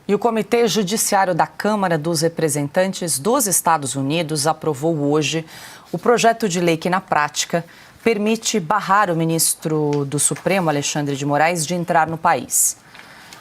E o Comitê Judiciário da Câmara dos Representantes dos Estados Unidos aprovou hoje o projeto de lei que, na prática, permite barrar o ministro do Supremo, Alexandre de Moraes, de entrar no país.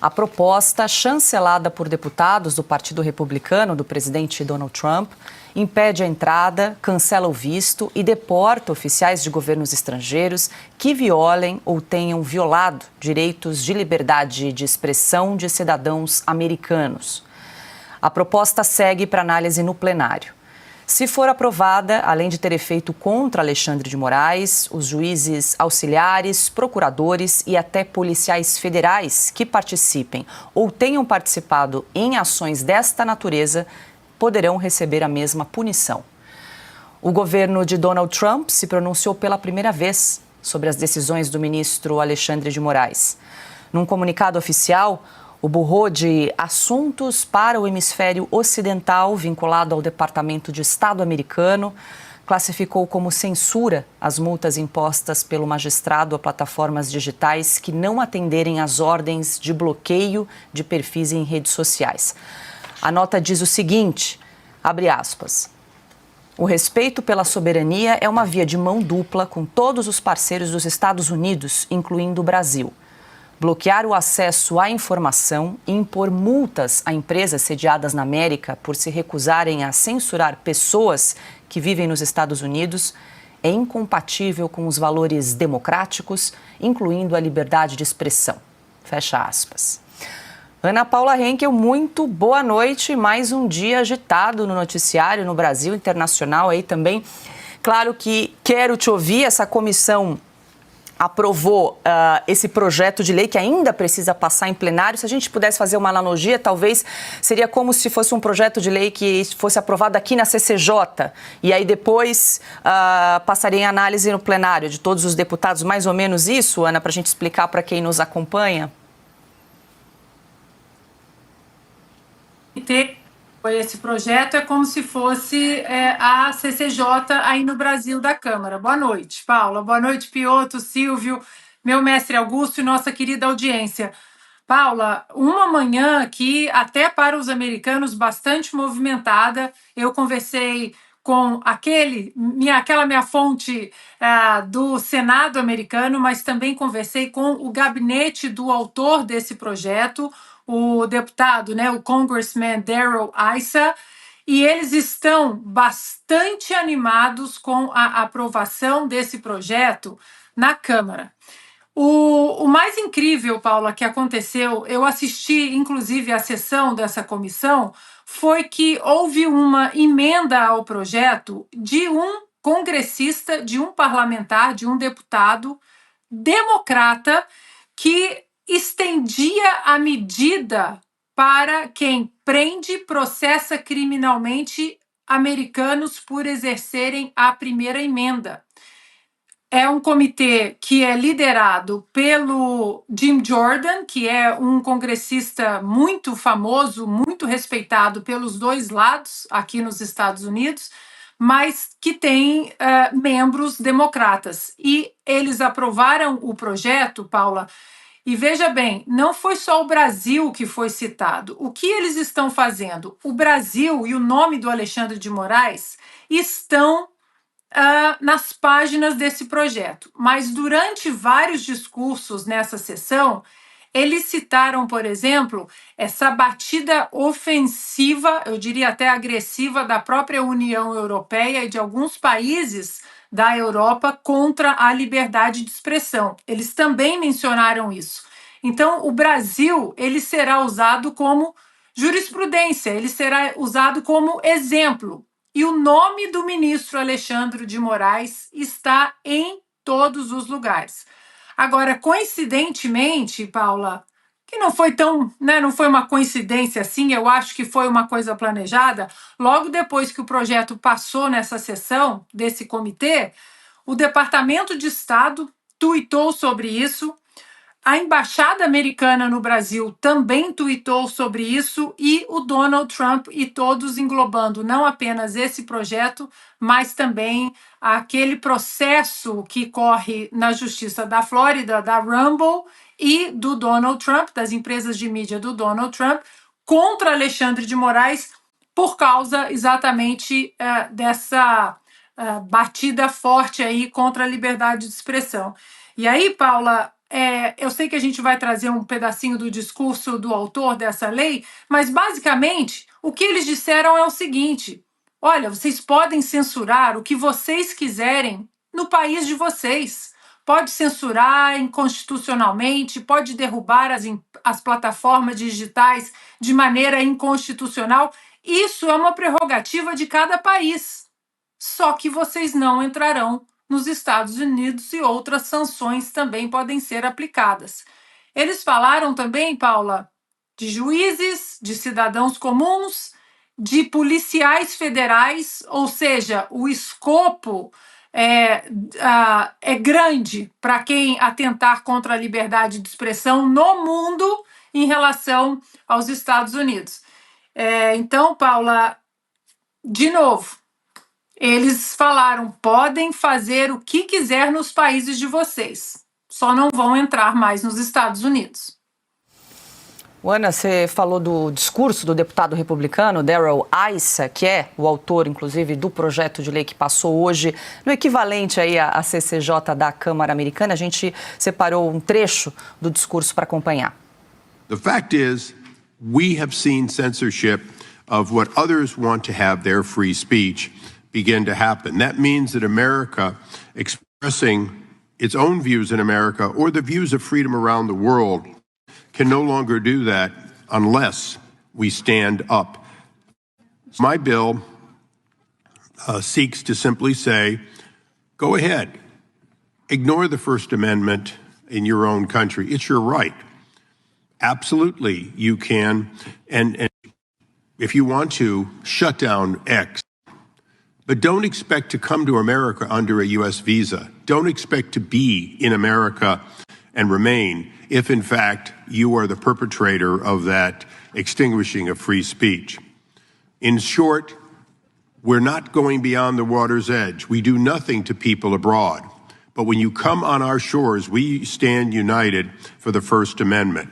A proposta, chancelada por deputados do Partido Republicano do presidente Donald Trump, impede a entrada, cancela o visto e deporta oficiais de governos estrangeiros que violem ou tenham violado direitos de liberdade de expressão de cidadãos americanos. A proposta segue para análise no plenário. Se for aprovada, além de ter efeito contra Alexandre de Moraes, os juízes auxiliares, procuradores e até policiais federais que participem ou tenham participado em ações desta natureza poderão receber a mesma punição. O governo de Donald Trump se pronunciou pela primeira vez sobre as decisões do ministro Alexandre de Moraes. Num comunicado oficial, o Bureau de Assuntos para o Hemisfério Ocidental, vinculado ao Departamento de Estado americano, classificou como censura as multas impostas pelo magistrado a plataformas digitais que não atenderem às ordens de bloqueio de perfis em redes sociais. A nota diz o seguinte, abre aspas, o respeito pela soberania é uma via de mão dupla com todos os parceiros dos Estados Unidos, incluindo o Brasil. Bloquear o acesso à informação e impor multas a empresas sediadas na América por se recusarem a censurar pessoas que vivem nos Estados Unidos é incompatível com os valores democráticos, incluindo a liberdade de expressão. Fecha aspas. Ana Paula Henkel, muito boa noite. Mais um dia agitado no noticiário, no Brasil, internacional aí também. Claro que quero te ouvir, essa comissão aprovou esse projeto de lei que ainda precisa passar em plenário. Se a gente pudesse fazer uma analogia, talvez seria como se fosse um projeto de lei que fosse aprovado aqui na CCJ e aí depois passaria em análise no plenário de todos os deputados. Mais ou menos isso, Ana, para a gente explicar para quem nos acompanha? Esse projeto é como se fosse a CCJ aí no Brasil da Câmara. Boa noite, Paula. Boa noite, Piotr, Silvio, meu mestre Augusto e nossa querida audiência. Paula, uma manhã aqui, até para os americanos, bastante movimentada. Eu conversei com aquela minha fonte do Senado americano, mas também conversei com o gabinete do autor desse projeto, o deputado, o congressman Darrell Issa, e eles estão bastante animados com a aprovação desse projeto na Câmara. O mais incrível, Paula, que aconteceu, eu assisti inclusive a sessão dessa comissão, foi que houve uma emenda ao projeto de um congressista, de um parlamentar, de um deputado democrata que estendia a medida para quem prende e processa criminalmente americanos por exercerem a primeira emenda. É um comitê que é liderado pelo Jim Jordan, que é um congressista muito famoso, muito respeitado pelos dois lados aqui nos Estados Unidos, mas que tem membros democratas. E eles aprovaram o projeto, Paula, e veja bem, não foi só o Brasil que foi citado. O que eles estão fazendo? O Brasil e o nome do Alexandre de Moraes estão nas páginas desse projeto. Mas durante vários discursos nessa sessão, eles citaram, por exemplo, essa batida ofensiva, eu diria até agressiva, da própria União Europeia e de alguns países da Europa contra a liberdade de expressão. Eles também mencionaram isso. Então, o Brasil, ele será usado como jurisprudência, ele será usado como exemplo. E o nome do ministro Alexandre de Moraes está em todos os lugares. Agora, coincidentemente, Paula, que não foi não foi uma coincidência assim, eu acho que foi uma coisa planejada, logo depois que o projeto passou nessa sessão desse comitê, o Departamento de Estado tuitou sobre isso, a Embaixada Americana no Brasil também tuitou sobre isso e o Donald Trump e todos englobando não apenas esse projeto, mas também aquele processo que corre na Justiça da Flórida, da Rumble e do Donald Trump, das empresas de mídia do Donald Trump, contra Alexandre de Moraes por causa exatamente dessa batida forte aí contra a liberdade de expressão. E aí, Paula, eu sei que a gente vai trazer um pedacinho do discurso do autor dessa lei, mas basicamente o que eles disseram é o seguinte: olha, vocês podem censurar o que vocês quiserem no país de vocês. Pode censurar inconstitucionalmente, pode derrubar as plataformas digitais de maneira inconstitucional. Isso é uma prerrogativa de cada país. Só que vocês não entrarão nos Estados Unidos e outras sanções também podem ser aplicadas. Eles falaram também, Paula, de juízes, de cidadãos comuns, de policiais federais, ou seja, o escopo é grande para quem atentar contra a liberdade de expressão no mundo em relação aos Estados Unidos. Então, Paula, de novo, eles falaram, podem fazer o que quiser nos países de vocês, só não vão entrar mais nos Estados Unidos. Ana, você falou do discurso do deputado republicano Darrell Issa, que é o autor, inclusive, do projeto de lei que passou hoje no equivalente aí à CCJ da Câmara Americana. A gente separou um trecho do discurso para acompanhar. The fact is, we have seen censorship of what others want to have their free speech begin to happen. That means that America expressing its own views in America or the views of freedom around the world can no longer do that unless we stand up. My bill seeks to simply say, go ahead, ignore the First Amendment in your own country. It's your right. Absolutely, you can. And if you want to, shut down X. But don't expect to come to America under a U.S. visa. Don't expect to be in America and remain if, in fact, you are the perpetrator of that extinguishing of free speech. In short, we're not going beyond the water's edge. We do nothing to people abroad. But when you come on our shores, we stand united for the First Amendment.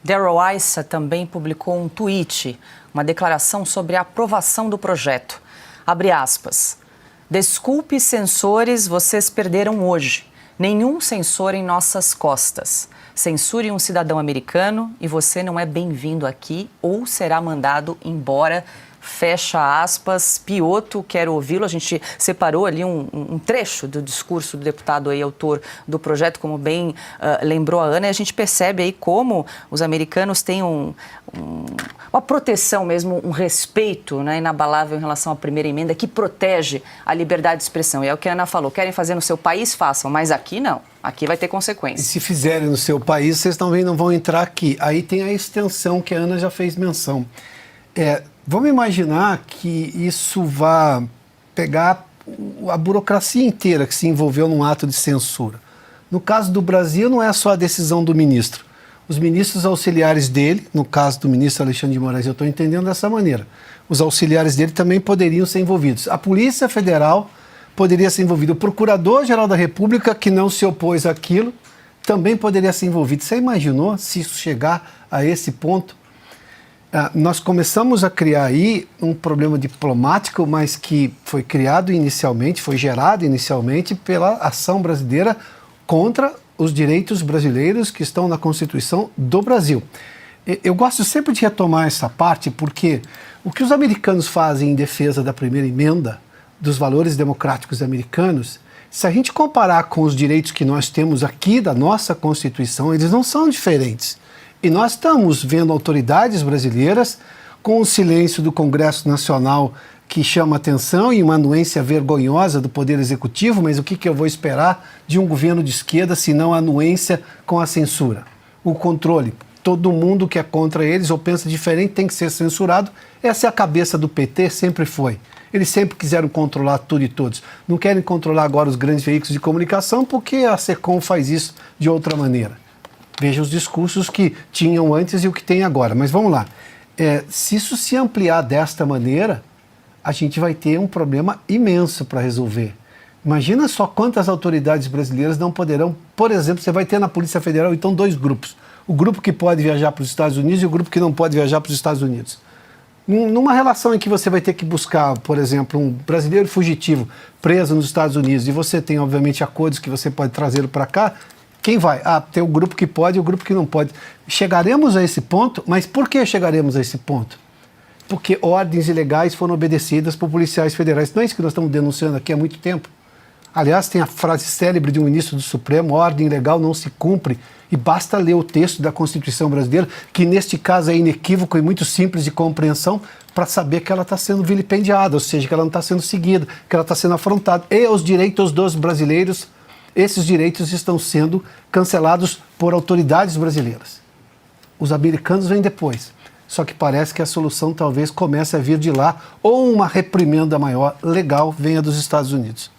Darrell Issa também publicou um tweet, uma declaração sobre a aprovação do projeto. Abre aspas. Desculpe, censores, vocês perderam hoje. Nenhum censor em nossas costas. Censure um cidadão americano e você não é bem-vindo aqui ou será mandado embora. Fecha aspas. Piotto, quero ouvi-lo. A gente separou ali um trecho do discurso do deputado aí, autor do projeto, como bem lembrou a Ana, e a gente percebe aí como os americanos têm uma proteção mesmo, um respeito, né, inabalável em relação à primeira emenda que protege a liberdade de expressão. E é o que a Ana falou, querem fazer no seu país, façam, mas aqui não. Aqui vai ter consequências. E se fizerem no seu país, vocês também não vão entrar aqui. Aí tem a extensão que a Ana já fez menção. Vamos imaginar que isso vá pegar a burocracia inteira que se envolveu num ato de censura. No caso do Brasil, não é só a decisão do ministro. Os ministros auxiliares dele, no caso do ministro Alexandre de Moraes, eu estou entendendo dessa maneira, os auxiliares dele também poderiam ser envolvidos. A Polícia Federal poderia ser envolvida. O Procurador-Geral da República, que não se opôs àquilo, também poderia ser envolvido. Você imaginou se isso chegar a esse ponto? Nós começamos a criar aí um problema diplomático, mas que foi criado inicialmente, foi gerado inicialmente pela ação brasileira contra os direitos brasileiros que estão na Constituição do Brasil. Eu gosto sempre de retomar essa parte porque o que os americanos fazem em defesa da primeira emenda, dos valores democráticos americanos, se a gente comparar com os direitos que nós temos aqui da nossa Constituição, eles não são diferentes. E nós estamos vendo autoridades brasileiras com o silêncio do Congresso Nacional que chama atenção e uma anuência vergonhosa do Poder Executivo, mas o que eu vou esperar de um governo de esquerda se não a anuência com a censura? O controle. Todo mundo que é contra eles ou pensa diferente tem que ser censurado. Essa é a cabeça do PT, sempre foi. Eles sempre quiseram controlar tudo e todos. Não querem controlar agora os grandes veículos de comunicação porque a SECOM faz isso de outra maneira. Veja os discursos que tinham antes e o que tem agora. Mas vamos lá. Se isso se ampliar desta maneira, a gente vai ter um problema imenso para resolver. Imagina só quantas autoridades brasileiras não poderão... Por exemplo, você vai ter na Polícia Federal, então, 2 grupos. o grupo que pode viajar para os Estados Unidos e o grupo que não pode viajar para os Estados Unidos. Numa relação em que você vai ter que buscar, por exemplo, um brasileiro fugitivo preso nos Estados Unidos e você tem, obviamente, acordos que você pode trazê-lo para cá, quem vai? Tem o grupo que pode e o grupo que não pode. Chegaremos a esse ponto, mas por que chegaremos a esse ponto? Porque ordens ilegais foram obedecidas por policiais federais. Não é isso que nós estamos denunciando aqui há muito tempo? Aliás, tem a frase célebre de um ministro do Supremo: ordem legal não se cumpre. E basta ler o texto da Constituição brasileira, que neste caso é inequívoco e muito simples de compreensão, para saber que ela está sendo vilipendiada, ou seja, que ela não está sendo seguida, que ela está sendo afrontada. E os direitos dos brasileiros, esses direitos estão sendo cancelados por autoridades brasileiras. Os americanos vêm depois. Só que parece que a solução talvez comece a vir de lá, ou uma reprimenda maior legal venha dos Estados Unidos.